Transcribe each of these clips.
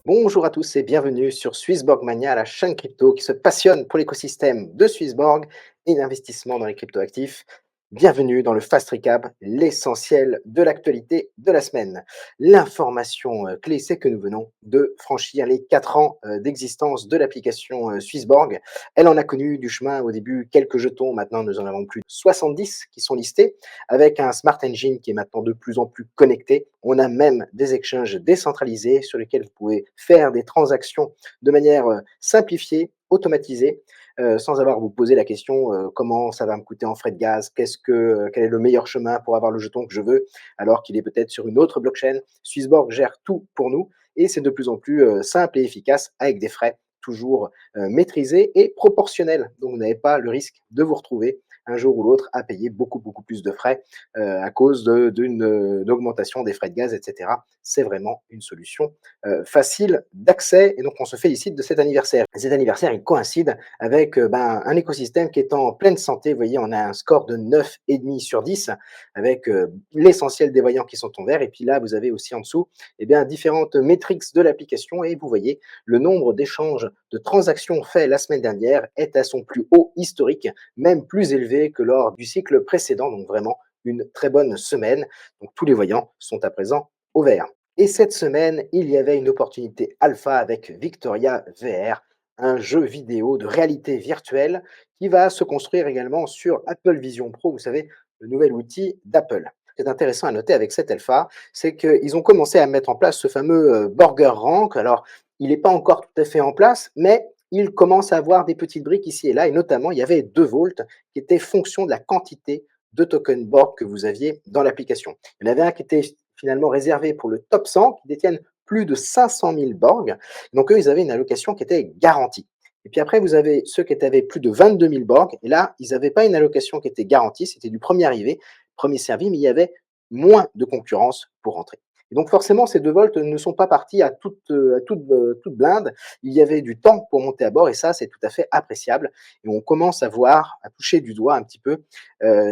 Bonjour à tous et bienvenue sur Swissborg Mania, la chaîne crypto qui se passionne pour l'écosystème de Swissborg et l'investissement dans les cryptoactifs. Bienvenue dans le Fast Recap, l'essentiel de l'actualité de la semaine. L'information clé, c'est que nous venons de franchir les 4 ans d'existence de l'application Swissborg. Elle en a connu du chemin au début quelques jetons, maintenant nous en avons plus de 70 qui sont listés, avec un Smart Engine qui est maintenant de plus en plus connecté. On a même des exchanges décentralisés sur lesquels vous pouvez faire des transactions de manière simplifiée, automatisée, sans avoir à vous poser la question comment ça va me coûter en frais de gaz, quel est le meilleur chemin pour avoir le jeton que je veux, alors qu'il est peut-être sur une autre blockchain. Swissborg gère tout pour nous et c'est de plus en plus simple et efficace avec des frais toujours maîtrisés et proportionnels. Donc vous n'avez pas le risque de vous retrouver un jour ou l'autre à payer beaucoup plus de frais à cause d'une augmentation des frais de gaz, etc. C'est vraiment une solution facile d'accès et donc on se félicite de cet anniversaire. Et cet anniversaire, il coïncide avec un écosystème qui est en pleine santé. Vous voyez, on a un score de 9,5 sur 10 avec l'essentiel des voyants qui sont en vert. Et puis là, vous avez aussi en dessous différentes métriques de l'application et vous voyez le nombre d'échanges de transactions faits la semaine dernière est à son plus haut historique, même plus élevé que lors du cycle précédent. Donc vraiment une très bonne semaine. Donc tous les voyants sont à présent au vert. Et cette semaine, il y avait une opportunité alpha avec Victoria VR, un jeu vidéo de réalité virtuelle qui va se construire également sur Apple Vision Pro, vous savez, le nouvel outil d'Apple. Ce qui est intéressant à noter avec cette alpha, c'est qu'ils ont commencé à mettre en place ce fameux Burger Rank. Alors, il n'est pas encore tout à fait en place, mais il commence à avoir des petites briques ici et là, et notamment, il y avait 2 volts qui étaient fonction de la quantité de token Borg que vous aviez dans l'application. Il y en avait un qui était finalement réservé pour le top 100 qui détiennent plus de 500 000 Borg. Donc eux, ils avaient une allocation qui était garantie. Et puis après, vous avez ceux qui avaient plus de 22 000 Borg. Et là, ils n'avaient pas une allocation qui était garantie. C'était du premier arrivé, premier servi, mais il y avait moins de concurrence pour rentrer. Et donc forcément, ces 2 volts ne sont pas partis toute blinde. Il y avait du temps pour monter à bord et ça, c'est tout à fait appréciable. Et on commence à voir, à toucher du doigt un petit peu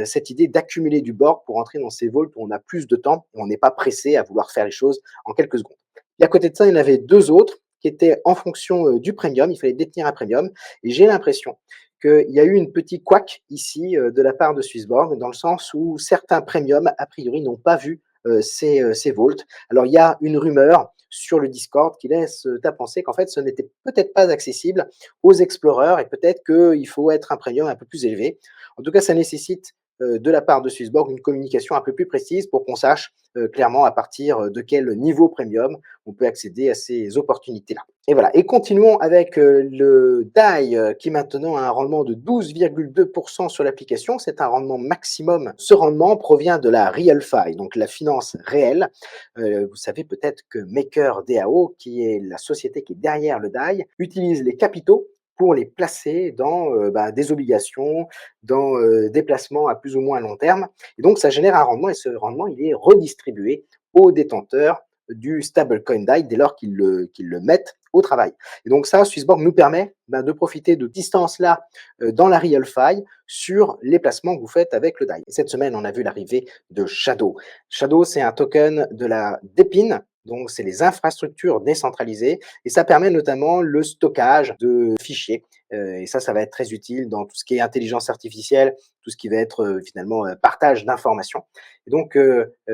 cette idée d'accumuler du Borg pour entrer dans ces volts où on a plus de temps et on n'est pas pressé à vouloir faire les choses en quelques secondes. Et à côté de ça, il y en avait 2 autres qui étaient en fonction du premium. Il fallait détenir un premium. Et j'ai l'impression qu'il y a eu une petite couac ici de la part de Swissborg, dans le sens où certains premiums, a priori, n'ont pas vu ces volts. Alors, il y a une rumeur sur le Discord qui laisse à penser qu'en fait, ce n'était peut-être pas accessible aux explorers et peut-être qu'il faut être un premium un peu plus élevé. En tout cas, ça nécessite de la part de Swissborg une communication un peu plus précise pour qu'on sache clairement à partir de quel niveau premium on peut accéder à ces opportunités-là. Et voilà. Et continuons avec le DAI qui maintenant a un rendement de 12,2% sur l'application. C'est un rendement maximum. Ce rendement provient de la RealFi, donc la finance réelle. Vous savez peut-être que MakerDAO, qui est la société qui est derrière le DAI, utilise les capitaux pour les placer dans des obligations, dans des placements à plus ou moins long terme. Et donc, ça génère un rendement et ce rendement, il est redistribué aux détenteurs du stablecoin DAI dès lors qu'ils le mettent au travail. Et donc ça, Swissborg nous permet de profiter de distance-là dans la RealFi sur les placements que vous faites avec le DAI. Et cette semaine, on a vu l'arrivée de Shadow. Shadow, c'est un token de la DePIN, donc c'est les infrastructures décentralisées et ça permet notamment le stockage de fichiers. Et ça va être très utile dans tout ce qui est intelligence artificielle, tout ce qui va être finalement partage d'informations. Et donc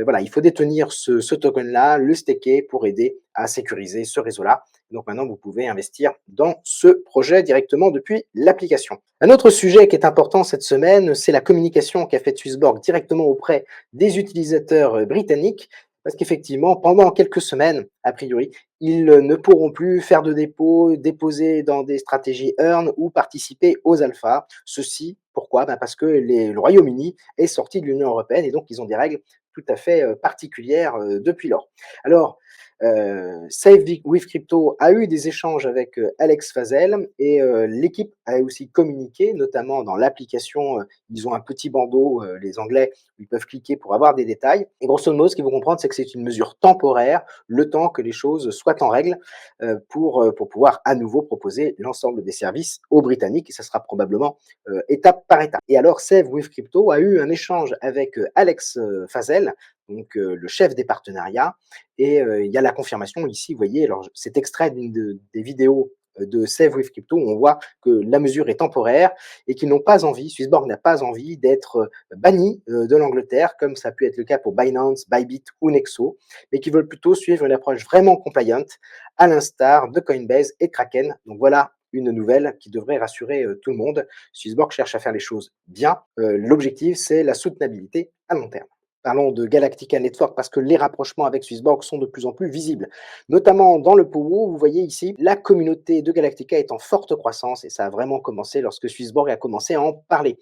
voilà, il faut détenir ce token-là, le staker pour aider à sécuriser ce réseau-là. Donc maintenant, vous pouvez investir dans ce projet directement depuis l'application. Un autre sujet qui est important cette semaine, c'est la communication qu'a faite Swissborg directement auprès des utilisateurs britanniques. Parce qu'effectivement, pendant quelques semaines, a priori, ils ne pourront plus faire de dépôts, déposer dans des stratégies earn ou participer aux alphas. Ceci, pourquoi Parce que le Royaume-Uni est sorti de l'Union européenne et donc ils ont des règles tout à fait particulières depuis lors. Alors, Save with Crypto a eu des échanges avec Alex Fazel et l'équipe a aussi communiqué, notamment dans l'application, ils ont un petit bandeau, les Anglais, où ils peuvent cliquer pour avoir des détails. Et grosso modo, ce qu'il faut comprendre, c'est que c'est une mesure temporaire, le temps que les choses soient en règle, pour pouvoir à nouveau proposer l'ensemble des services aux Britanniques, et ça sera probablement étape par étape. Et alors, Save with Crypto a eu un échange avec Alex Fazel, donc le chef des partenariats et il y a la confirmation ici, vous voyez, alors c'est extrait des vidéos de Save with Crypto où on voit que la mesure est temporaire et qu'ils n'ont pas envie, Swissborg n'a pas envie d'être banni de l'Angleterre, comme ça a pu être le cas pour Binance, Bybit ou Nexo, mais qui veulent plutôt suivre une approche vraiment compliant, à l'instar de Coinbase et Kraken. Donc voilà une nouvelle qui devrait rassurer tout le monde. Swissborg cherche à faire les choses bien. L'objectif, c'est la soutenabilité à long terme. Parlons de Galactica Network parce que les rapprochements avec Swissborg sont de plus en plus visibles. Notamment dans le Powo, vous voyez ici, la communauté de Galactica est en forte croissance et ça a vraiment commencé lorsque Swissborg a commencé à en parler.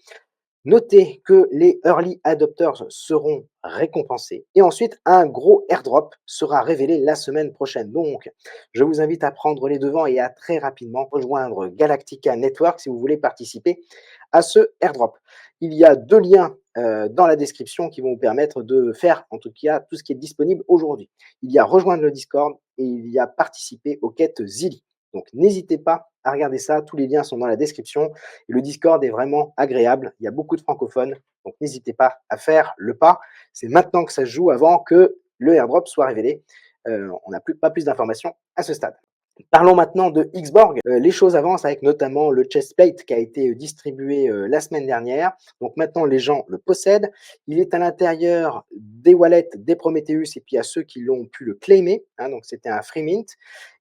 Notez que les early adopters seront récompensés et ensuite un gros airdrop sera révélé la semaine prochaine. Donc, je vous invite à prendre les devants et à très rapidement rejoindre Galactica Network si vous voulez participer à ce airdrop. Il y a 2 liens dans la description qui vont vous permettre de faire en tout cas tout ce qui est disponible aujourd'hui. Il y a rejoindre le Discord et il y a participer aux quêtes Zilli. Donc n'hésitez pas à regarder ça, tous les liens sont dans la description. Et le Discord est vraiment agréable, il y a beaucoup de francophones, donc n'hésitez pas à faire le pas. C'est maintenant que ça se joue avant que le airdrop soit révélé. On n'a pas plus d'informations à ce stade. Parlons maintenant de Xborg. Les choses avancent avec notamment le chestplate qui a été distribué la semaine dernière. Donc maintenant, les gens le possèdent. Il est à l'intérieur des wallets des Prometheus et puis à ceux qui l'ont pu le claimer. Hein, donc c'était un free mint.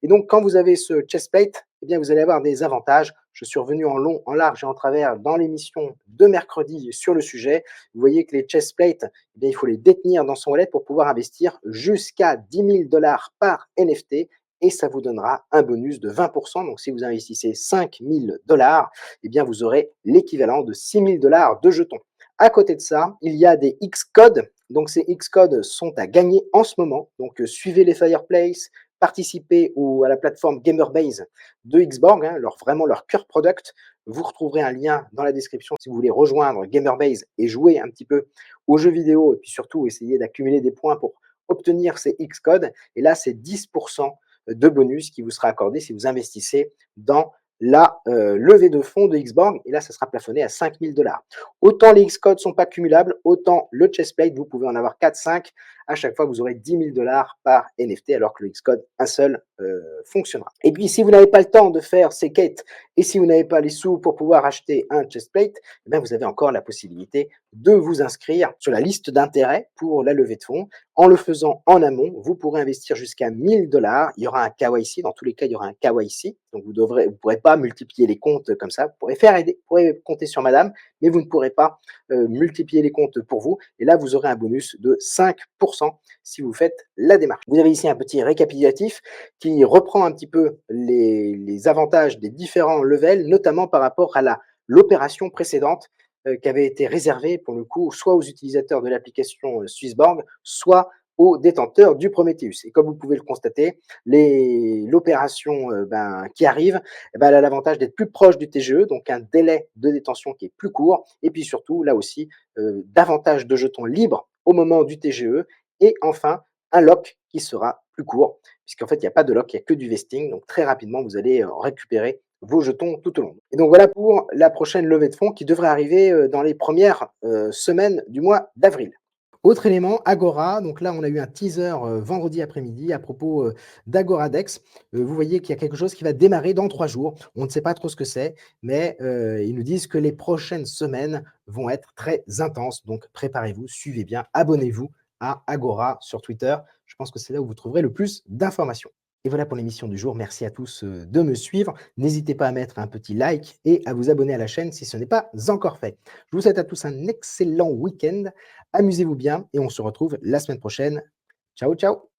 Et donc quand vous avez ce chestplate, eh bien vous allez avoir des avantages. Je suis revenu en long, en large et en travers dans l'émission de mercredi sur le sujet. Vous voyez que les chestplates, eh bien, il faut les détenir dans son wallet pour pouvoir investir jusqu'à 10 000 $ par NFT et ça vous donnera un bonus de 20%. Donc, si vous investissez 5 000 $, eh bien, vous aurez l'équivalent de 6 000 $ de jetons. À côté de ça, il y a des X-codes. Donc, ces X-codes sont à gagner en ce moment. Donc, suivez les Fireplace, participez à la plateforme Gamerbase de Xborg, hein, vraiment leur cœur product. Vous retrouverez un lien dans la description si vous voulez rejoindre Gamerbase et jouer un petit peu aux jeux vidéo et puis surtout essayer d'accumuler des points pour obtenir ces X-codes. Et là, c'est 10% de bonus qui vous sera accordé si vous investissez dans la levée de fonds de Xborg. Et là, ça sera plafonné à 5 000 $. Autant les X-codes ne sont pas cumulables, autant le chestplate, vous pouvez en avoir 4-5. À chaque fois, vous aurez 10 000 $ par NFT, alors que le X-code, un seul, fonctionnera. Et puis, si vous n'avez pas le temps de faire ces quêtes et si vous n'avez pas les sous pour pouvoir acheter un chestplate, eh bien, vous avez encore la possibilité de vous inscrire sur la liste d'intérêt pour la levée de fonds. En le faisant en amont, vous pourrez investir jusqu'à 1 000 $. Il y aura un KYC. Dans tous les cas, il y aura un KYC. Donc, vous ne pourrez pas multiplier les comptes comme ça. Vous pourrez compter sur madame, mais vous ne pourrez pas multiplier les comptes pour vous. Et là, vous aurez un bonus de 5% si vous faites la démarche. Vous avez ici un petit récapitulatif qui reprend un petit peu les avantages des différents levels, notamment par rapport à l'opération précédente qui avait été réservée pour le coup soit aux utilisateurs de l'application Swissborg, soit aux détenteurs du Prometheus. Et comme vous pouvez le constater, l'opération qui arrive, elle a l'avantage d'être plus proche du TGE, donc un délai de détention qui est plus court, et puis surtout, là aussi, davantage de jetons libres au moment du TGE, et enfin, un lock qui sera plus court, puisqu'en fait, il n'y a pas de lock, il n'y a que du vesting, donc très rapidement, vous allez récupérer vos jetons tout au long. Et donc voilà pour la prochaine levée de fonds qui devrait arriver dans les premières semaines du mois d'avril. Autre élément, Agora. Donc là, on a eu un teaser vendredi après-midi à propos d'Agoradex. Vous voyez qu'il y a quelque chose qui va démarrer dans 3 jours. On ne sait pas trop ce que c'est, mais ils nous disent que les prochaines semaines vont être très intenses. Donc préparez-vous, suivez bien, abonnez-vous à Agora sur Twitter. Je pense que c'est là où vous trouverez le plus d'informations. Et voilà pour l'émission du jour. Merci à tous de me suivre. N'hésitez pas à mettre un petit like et à vous abonner à la chaîne si ce n'est pas encore fait. Je vous souhaite à tous un excellent week-end. Amusez-vous bien et on se retrouve la semaine prochaine. Ciao, ciao!